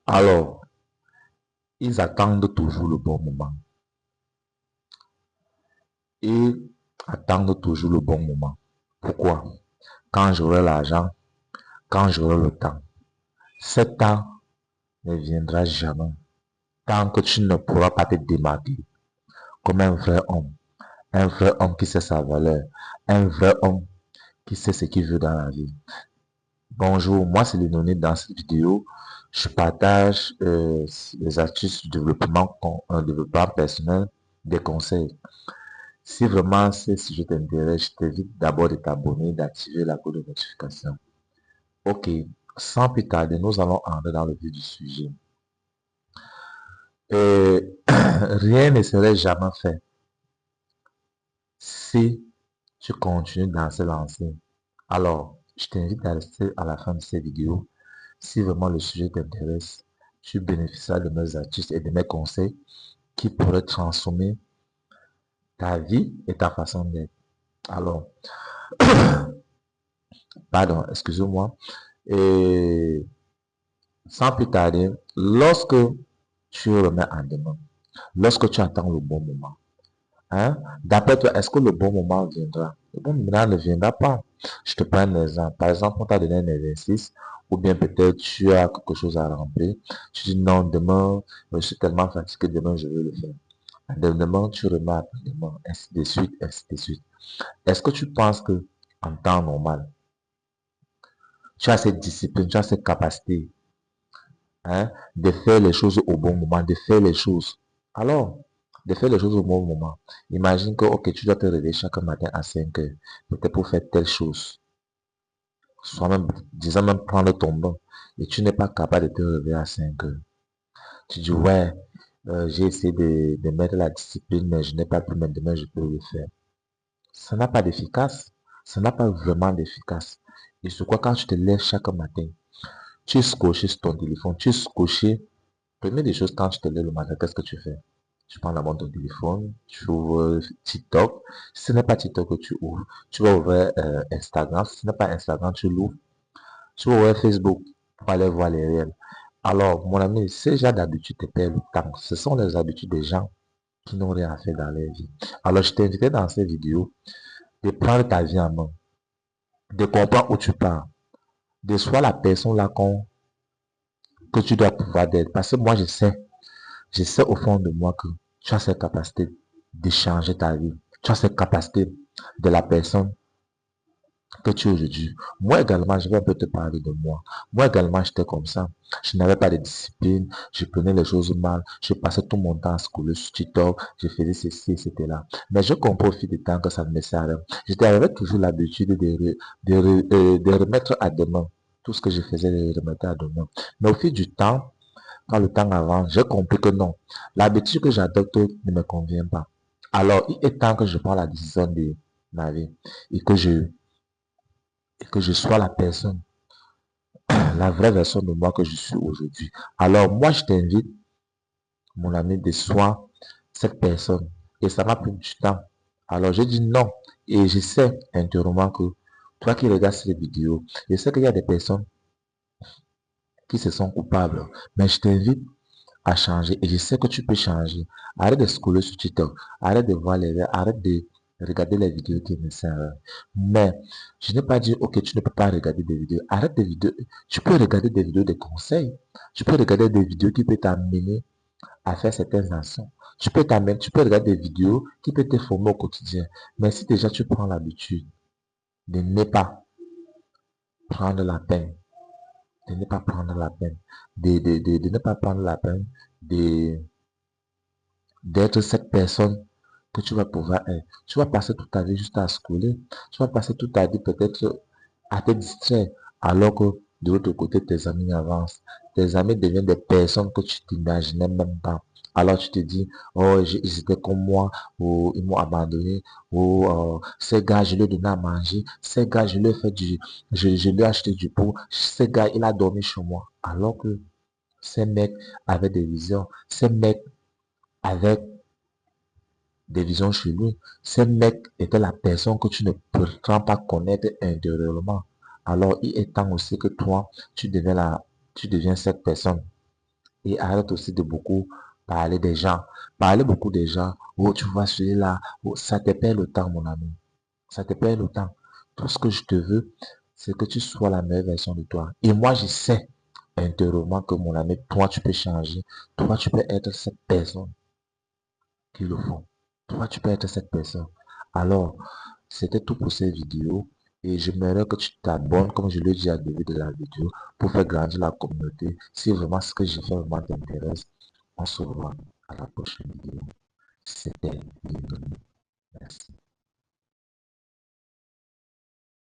Alors, ils attendent toujours le bon moment. Ils attendent toujours le bon moment. Pourquoi? Quand j'aurai l'argent, quand j'aurai le temps. Cet temps ne viendra jamais tant que tu ne pourras pas te démarquer comme un vrai homme qui sait sa valeur, un vrai homme qui sait ce qu'il veut dans la vie. Bonjour, moi c'est Léonie. Dans cette vidéo, je partage les astuces du développement, développement personnel, des conseils. Si vraiment ce sujet t'intéresse, je t'invite d'abord de t'abonner, d'activer la cloche de notification. Ok, sans plus tarder, nous allons entrer dans le vif du sujet. Rien ne serait jamais fait si tu continues dans ce lancée. Alors, je t'invite à rester à la fin de cette vidéo. Si vraiment le sujet t'intéresse, tu bénéficieras de mes astuces et de mes conseils qui pourraient transformer ta vie et ta façon d'être. Alors, pardon, excusez-moi. Et sans plus tarder, lorsque tu remets en demande, lorsque tu attends le bon moment, hein, d'après toi, est-ce que le bon moment viendra? Le bon moment ne viendra pas. Je te prends un exemple. Par exemple, on t'a donné un exercice, ou bien peut-être tu as quelque chose à remplir. Tu dis non, demain, je suis tellement fatigué, demain je vais le faire. Demain, tu remets après demain, ainsi de suite, ainsi de suite. Est-ce que tu penses que en temps normal, tu as cette discipline, tu as cette capacité, hein, de faire les choses au bon moment, de faire les choses? Alors, de faire les choses au bon moment. Imagine que, ok, tu dois te réveiller chaque matin à 5 heures, peut-être pour faire telle chose. Soit même, disons même prendre ton bain, et tu n'es pas capable de te réveiller à 5 heures. Tu dis, ouais, j'ai essayé de mettre la discipline, mais je n'ai pas pu, mais demain je peux le faire. Ça n'a pas d'efficace. Ça n'a pas vraiment d'efficace. Et c'est quoi quand tu te lèves chaque matin, tu es scotché sur ton téléphone, tu es scotché. Première des choses, quand tu te lèves le matin, qu'est-ce que tu fais? Tu prends d'abord ton téléphone, tu ouvres TikTok. Si ce n'est pas TikTok que tu ouvres, tu vas ouvrir Instagram. Si ce n'est pas Instagram, tu l'ouvres. Tu vas ouvrir Facebook pour aller voir les réels. Alors, mon ami, ces gens d'habitude te perdent le temps. Ce sont les habitudes des gens qui n'ont rien à faire dans leur vie. Alors, je t'ai invité dans cette vidéo de prendre ta vie en main, de comprendre où tu pars, de soit la personne là que tu dois pouvoir d'être. Parce que moi, je sais au fond de moi que tu as cette capacité de changer ta vie. Tu as cette capacité de la personne que tu es aujourd'hui. Moi également, je vais un peu te parler de moi. Moi également, j'étais comme ça. Je n'avais pas de discipline. Je prenais les choses mal. Je passais tout mon temps à scroller sur TikTok. Je faisais ceci, etc. Mais je comprends au fil du temps que ça ne me sert à rien. J'avais toujours l'habitude de remettre à demain. Tout ce que je faisais, de remettre à demain. Mais au fil du temps, quand le temps avance, j'ai compris que non. L'habitude que j'adopte ne me convient pas. Alors, il est temps que je prenne la décision de ma vie et que je sois la personne, la vraie version de moi que je suis aujourd'hui. Alors, moi, je t'invite, mon ami, de soi, cette personne. Et ça m'a pris du temps. Alors, j'ai dit non. Et je sais intérieurement que toi qui regardes cette vidéo, je sais qu'il y a des personnes qui se sont coupables. Mais je t'invite à changer. Et je sais que tu peux changer. Arrête de scroller sur TikTok. Arrête de voir arrête de regarder les vidéos qui ne servent à rien. Mais je n'ai pas dit, ok, tu ne peux pas regarder des vidéos. Arrête des vidéos. Tu peux regarder des vidéos de conseils. Tu peux regarder des vidéos qui peuvent t'amener à faire certaines actions. Tu peux regarder des vidéos qui peuvent te former au quotidien. Mais si déjà tu prends l'habitude de ne pas prendre la peine, de ne pas prendre la peine, de ne pas prendre la peine de d'être cette personne que tu vas pouvoir être. Tu vas passer toute ta vie juste à scroller. Tu vas passer toute ta vie peut-être à te distraire. Alors que de l'autre côté, tes amis avancent. Tes amis deviennent des personnes que tu t'imaginais même pas. Alors tu te dis, oh, ils étaient comme moi, ou ils m'ont abandonné, ou ces gars, je lui ai donné à manger, ces gars, je lui ai fait je lui ai acheté du pot, ces gars, il a dormi chez moi. Alors que ces mecs avaient des visions, ces mecs avaient des visions chez lui. Ce mec était la personne que tu ne prétends pas connaître intérieurement. Alors, il est temps aussi que toi, tu deviens cette personne. Et arrête aussi de beaucoup parler des gens. Parler beaucoup des gens. Oh, tu vois celui-là. Oh, ça te perd le temps, mon ami. Ça te perd le temps. Tout ce que je te veux, c'est que tu sois la meilleure version de toi. Et moi, je sais intérieurement que mon ami, toi, tu peux changer. Toi, tu peux être cette personne qui le font. Toi, tu peux être cette personne. Alors, c'était tout pour cette vidéo. Et j'aimerais que tu t'abonnes, comme je l'ai dit au début de la vidéo, pour faire grandir la communauté. Si vraiment ce que j'ai fait vraiment t'intéresse, on se revoit à la prochaine vidéo. C'était Léonie. Merci.